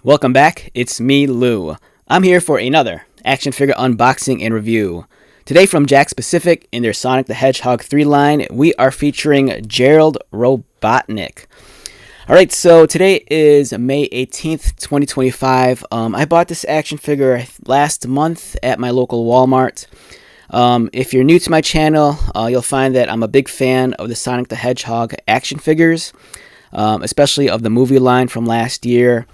Welcome back, it's me, Lou. I'm here for another action figure unboxing and review. Today from Jakks Pacific in their Sonic the Hedgehog 3 line, we are featuring Gerald Robotnik. Alright, so today is May 18th, 2025. I bought this action figure last month at my local Walmart. If you're new to my channel, you'll find that I'm a big fan of the Sonic the Hedgehog action figures, especially of the movie line from last year.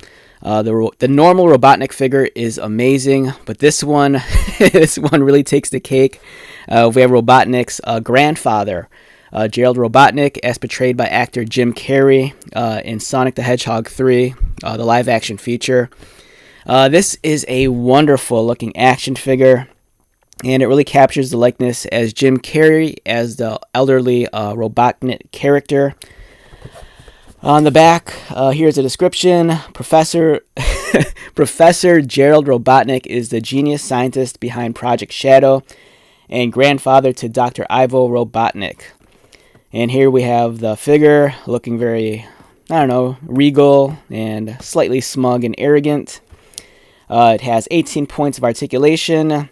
The normal Robotnik figure is amazing, but this one really takes the cake. We have Robotnik's grandfather, Gerald Robotnik, as portrayed by actor Jim Carrey in Sonic the Hedgehog 3, the live-action feature. This is a wonderful-looking action figure, and it really captures the likeness as Jim Carrey as the elderly Robotnik character. On the back, here's a description. Professor Gerald Robotnik is the genius scientist behind Project Shadow and grandfather to Dr. Ivo Robotnik. And here we have the figure looking very, regal and slightly smug and arrogant. It has 18 points of articulation,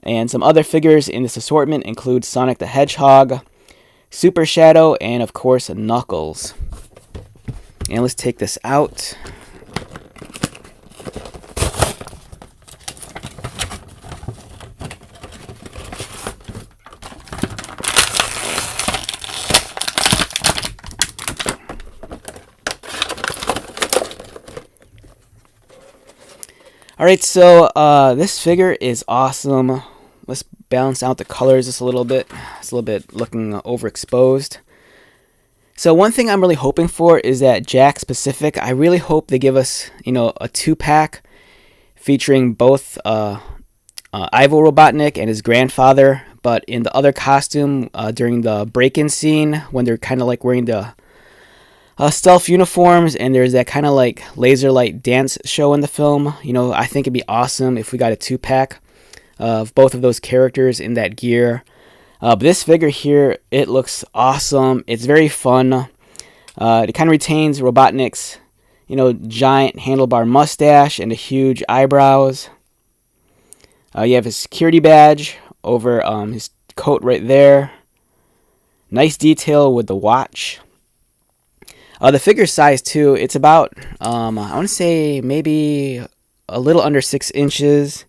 and some other figures in this assortment include Sonic the Hedgehog, Super Shadow, and of course Knuckles. And let's take this out. Alright, so this figure is awesome. Let's balance out the colors just a little bit. It's a little bit looking overexposed. So one thing I'm really hoping for is that Jakks Pacific, I really hope they give us, a 2-pack featuring both Ivo Robotnik and his grandfather, but in the other costume during the break-in scene when they're kind of like wearing the stealth uniforms and there's that kind of like laser light dance show in the film. I think it'd be awesome if we got a 2-pack of both of those characters in that gear. But this figure here, it looks awesome. It's very fun. It kind of retains Robotnik's, giant handlebar mustache and the huge eyebrows. You have his security badge over his coat right there. Nice detail with the watch. The figure size too, it's about, I want to say maybe a little under 6 inches.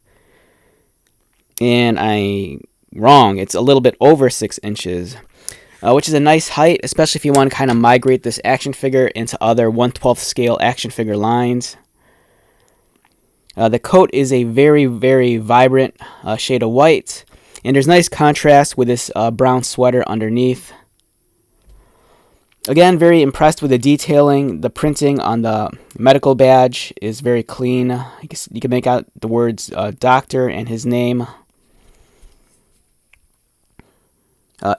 And wrong, it's a little bit over 6 inches, which is a nice height, especially if you want to kind of migrate this action figure into other 1/12 scale action figure lines. The coat is a very, very vibrant shade of white, and there's nice contrast with this brown sweater underneath. Again, very impressed with the detailing. The printing on the medical badge is very clean. You can make out the words doctor and his name.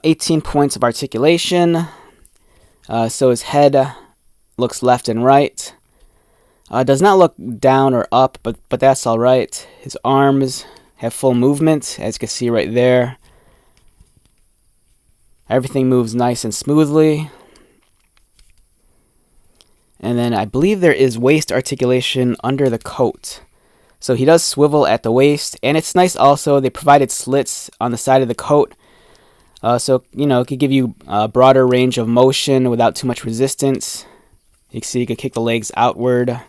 18 points of articulation, so his head looks left and right. Does not look down or up, but that's all right. His arms have full movement, as you can see right there. Everything moves nice and smoothly. And then I believe there is waist articulation under the coat. So he does swivel at the waist, and it's nice also, they provided slits on the side of the coat. So, it could give you a broader range of motion without too much resistance. You can see you can kick the legs outward,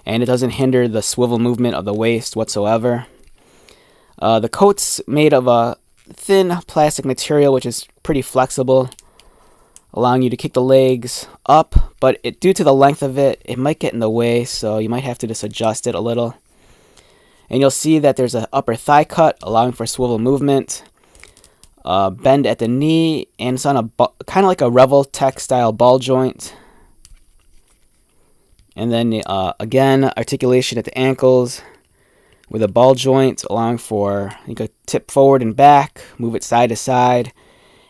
and it doesn't hinder the swivel movement of the waist whatsoever. The coat's made of a thin plastic material, which is pretty flexible, allowing you to kick the legs up, but due to the length of it, it might get in the way, so you might have to just adjust it a little. And you'll see that there's an upper thigh cut, allowing for swivel movement. Bend at the knee, and it's on a kind of like a Revel Tech style ball joint. And then again, articulation at the ankles with a ball joint, allowing for you could tip forward and back, move it side to side,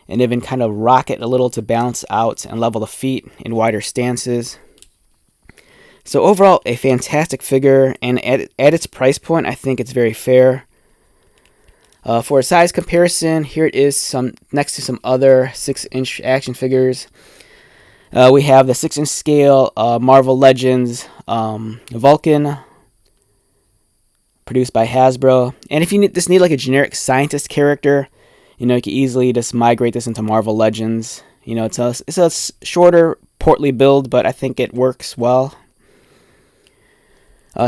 and even kind of rock it a little to balance out and level the feet in wider stances. So overall, a fantastic figure, and at its price point, I think it's very fair. For a size comparison, here it is next to some other 6-inch action figures. We have the 6-inch scale Marvel Legends Vulcan, produced by Hasbro. And if you just need like a generic scientist character, you can easily just migrate this into Marvel Legends. It's a shorter, portly build, but I think it works well.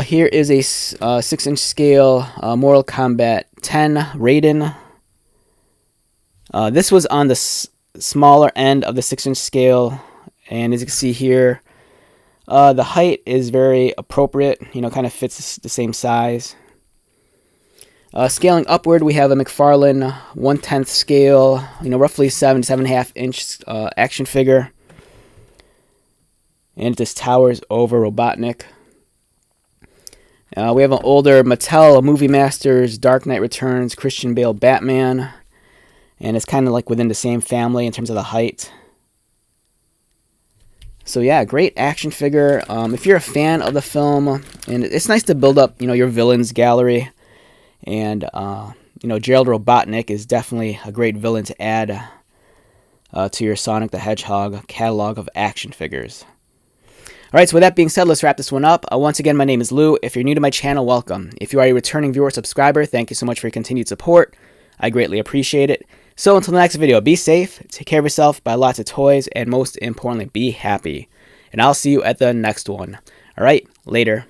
Here is a 6-inch scale Mortal Kombat 10 Raiden. This was on the smaller end of the 6-inch scale, and as you can see here, the height is very appropriate, kind of fits the same size. Scaling upward, we have a McFarlane 1/10 scale, roughly 7.5 inch action figure. And it just towers over Robotnik. We have an older Mattel Movie Masters Dark Knight Returns Christian Bale Batman. And it's kind of like within the same family in terms of the height. So yeah, great action figure. If you're a fan of the film, and it's nice to build up, your villains gallery. And, Gerald Robotnik is definitely a great villain to add to your Sonic the Hedgehog catalog of action figures. Alright, so with that being said, let's wrap this one up. Once again, my name is Lou. If you're new to my channel, welcome. If you are a returning viewer or subscriber, thank you so much for your continued support. I greatly appreciate it. So until the next video, be safe, take care of yourself, buy lots of toys, and most importantly, be happy. And I'll see you at the next one. Alright, later.